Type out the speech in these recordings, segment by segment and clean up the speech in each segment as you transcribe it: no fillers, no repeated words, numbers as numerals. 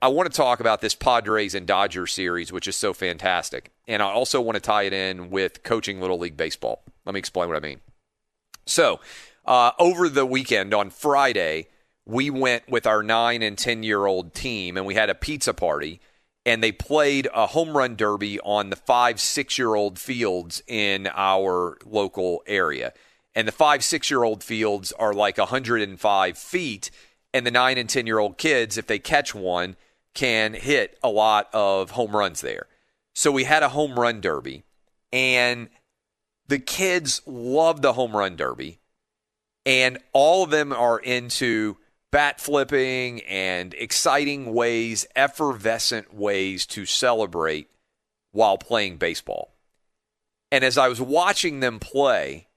I want to talk about this Padres and Dodgers series, which is so fantastic. And I also want to tie it in with coaching Little League Baseball. Let me explain what I mean. So, over the weekend on Friday, we went with our 9 and 10-year-old team, and we had a pizza party, and they played a home run derby on the 5-6-year-old fields in our local area. And the 5-6-year-old fields are like 105 feet, and the 9 and 10-year-old kids, if they catch one, can hit a lot of home runs there. So we had a home run derby, and the kids love the home run derby, and all of them are into bat flipping and exciting ways, effervescent ways to celebrate while playing baseball. And as I was watching them play,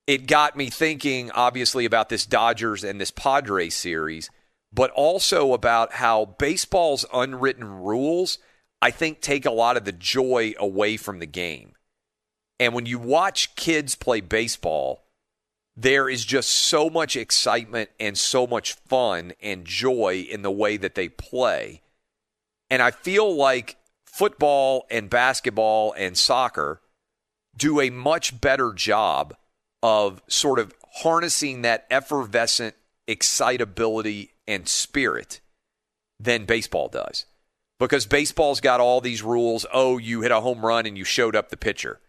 it got me thinking, obviously, about this Dodgers and this Padres series, but also about how baseball's unwritten rules, I think, take a lot of the joy away from the game. And when you watch kids play baseball, there is just so much excitement and so much fun and joy in the way that they play. And I feel like football and basketball and soccer do a much better job of sort of harnessing that effervescent excitability and spirit than baseball does. Because baseball's got all these rules. Oh, you hit a home run and you showed up the pitcher.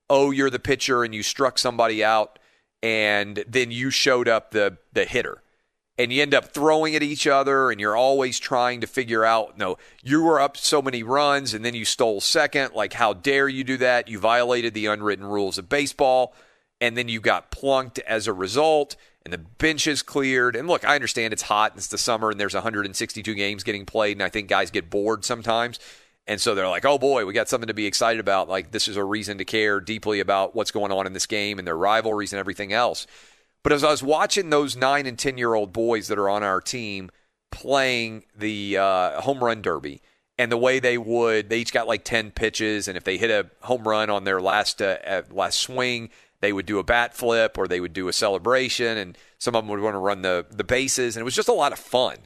Oh, you're the pitcher and you struck somebody out and then you showed up the hitter. And you end up throwing at each other, and you're always trying to figure out, no, you were up so many runs, and then you stole second. Like, how dare you do that? You violated the unwritten rules of baseball, and then you got plunked as a result, and the bench is cleared. And look, I understand it's hot, and it's the summer, and there's 162 games getting played, and I think guys get bored sometimes. And so they're like, oh, boy, we got something to be excited about. Like, this is a reason to care deeply about what's going on in this game and their rivalries and everything else. But as I was watching those 9 and 10-year-old boys that are on our team playing the home run derby, and the way they each got like 10 pitches, and if they hit a home run on their last swing, they would do a bat flip or they would do a celebration, and some of them would want to run the bases, and it was just a lot of fun.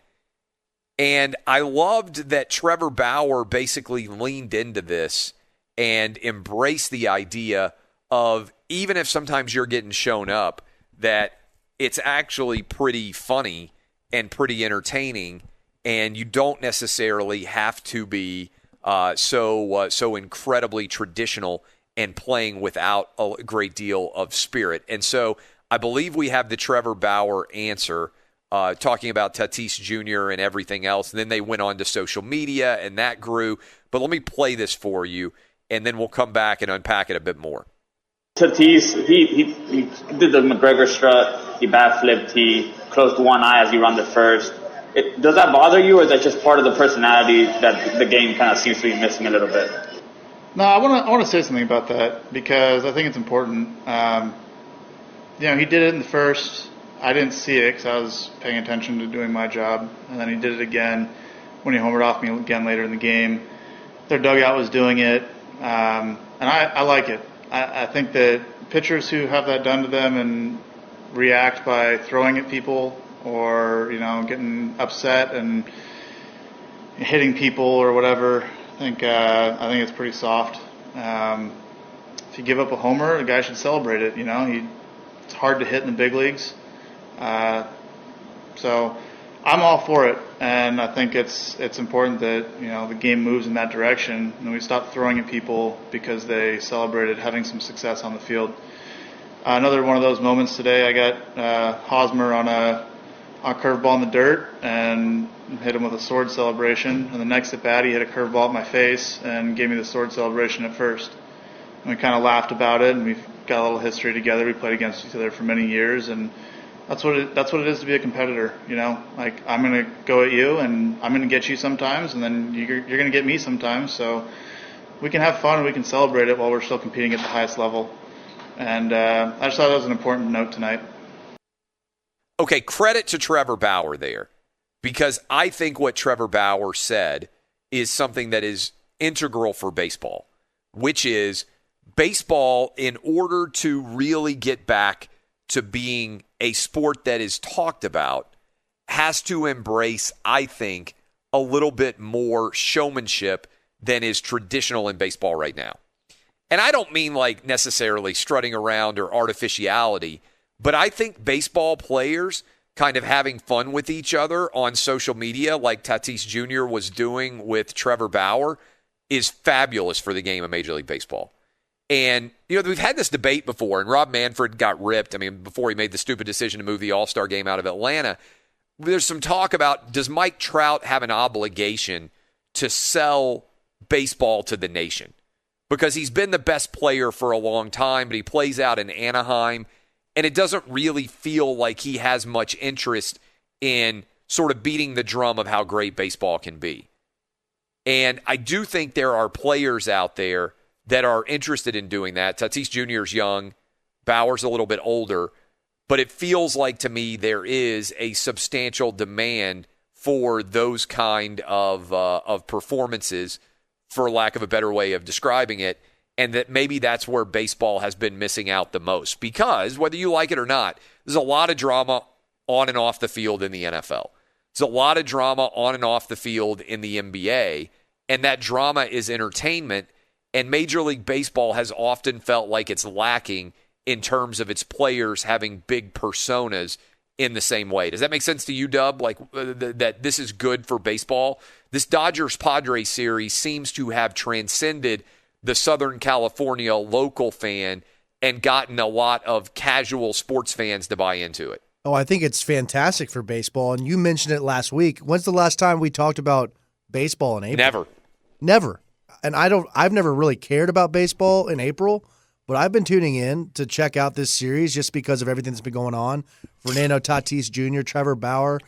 And I loved that Trevor Bauer basically leaned into this and embraced the idea of, even if sometimes you're getting shown up, that it's actually pretty funny and pretty entertaining, and you don't necessarily have to be so incredibly traditional and playing without a great deal of spirit. And so I believe we have the Trevor Bauer answer, talking about Tatis Jr. and everything else. And then they went on to social media, and that grew. But let me play this for you, and then we'll come back and unpack it a bit more. Tatis, he did the McGregor strut, he bat flipped, he closed one eye as he ran the first. Does that bother you, or is that just part of the personality that the game kind of seems to be missing a little bit? No, I want to say something about that, because I think it's important. He did it in the first. I didn't see it because I was paying attention to doing my job, and then he did it again when he homered off me again later in the game. Their dugout was doing it, and I like it. I think that pitchers who have that done to them and react by throwing at people or, getting upset and hitting people or whatever, I think it's pretty soft. If you give up a homer, the guy should celebrate it. It's hard to hit in the big leagues. So I'm all for it, and I think it's important that the game moves in that direction, and we stop throwing at people because they celebrated having some success on the field. Another one of those moments today, I got Hosmer on a curveball in the dirt and hit him with a sword celebration, and the next at bat he hit a curveball at my face and gave me the sword celebration at first. And we kind of laughed about it, and we've got a little history together. We played against each other for many years, and that's what it is to be a competitor. Like, I'm going to go at you, and I'm going to get you sometimes, and then you're going to get me sometimes. So we can have fun and we can celebrate it while we're still competing at the highest level. And I just thought that was an important note tonight. Okay, credit to Trevor Bauer there, because I think what Trevor Bauer said is something that is integral for baseball, which is baseball, in order to really get back to being a sport that is talked about, has to embrace, I think, a little bit more showmanship than is traditional in baseball right now. And I don't mean like necessarily strutting around or artificiality, but I think baseball players kind of having fun with each other on social media like Tatis Jr. was doing with Trevor Bauer is fabulous for the game of Major League Baseball. And, we've had this debate before, and Rob Manfred got ripped. I mean, before he made the stupid decision to move the All-Star game out of Atlanta, there's some talk about, does Mike Trout have an obligation to sell baseball to the nation? Because he's been the best player for a long time, but he plays out in Anaheim, and it doesn't really feel like he has much interest in sort of beating the drum of how great baseball can be. And I do think there are players out there that are interested in doing that. Tatis Jr. is young. Bauer's a little bit older. But it feels like to me there is a substantial demand for those kind of performances, for lack of a better way of describing it, and that maybe that's where baseball has been missing out the most. Because, whether you like it or not, there's a lot of drama on and off the field in the NFL. There's a lot of drama on and off the field in the NBA, and that drama is entertainment. And Major League Baseball has often felt like it's lacking in terms of its players having big personas in the same way. Does that make sense to you, Dub? Like that this is good for baseball? This Dodgers-Padres series seems to have transcended the Southern California local fan and gotten a lot of casual sports fans to buy into it. Oh, I think it's fantastic for baseball. And you mentioned it last week. When's the last time we talked about baseball in April? Never. And I've never really cared about baseball in April, but I've been tuning in to check out this series just because of everything that's been going on. Fernando Tatis Jr., Trevor Bauer.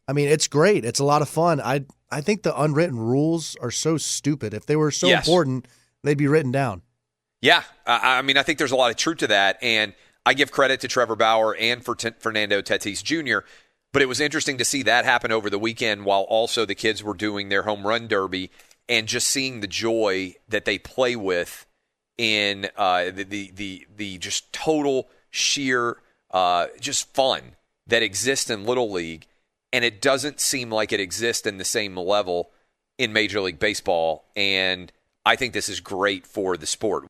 I mean, it's great. It's a lot of fun. I think the unwritten rules are so stupid. If they were so important, they'd be written down. Yeah. I mean, I think there's a lot of truth to that. And I give credit to Trevor Bauer and for Fernando Tatis Jr., but it was interesting to see that happen over the weekend while also the kids were doing their home run derby, and just seeing the joy that they play with in the just total sheer just fun that exists in Little League, and it doesn't seem like it exists in the same level in Major League Baseball, and I think this is great for the sport.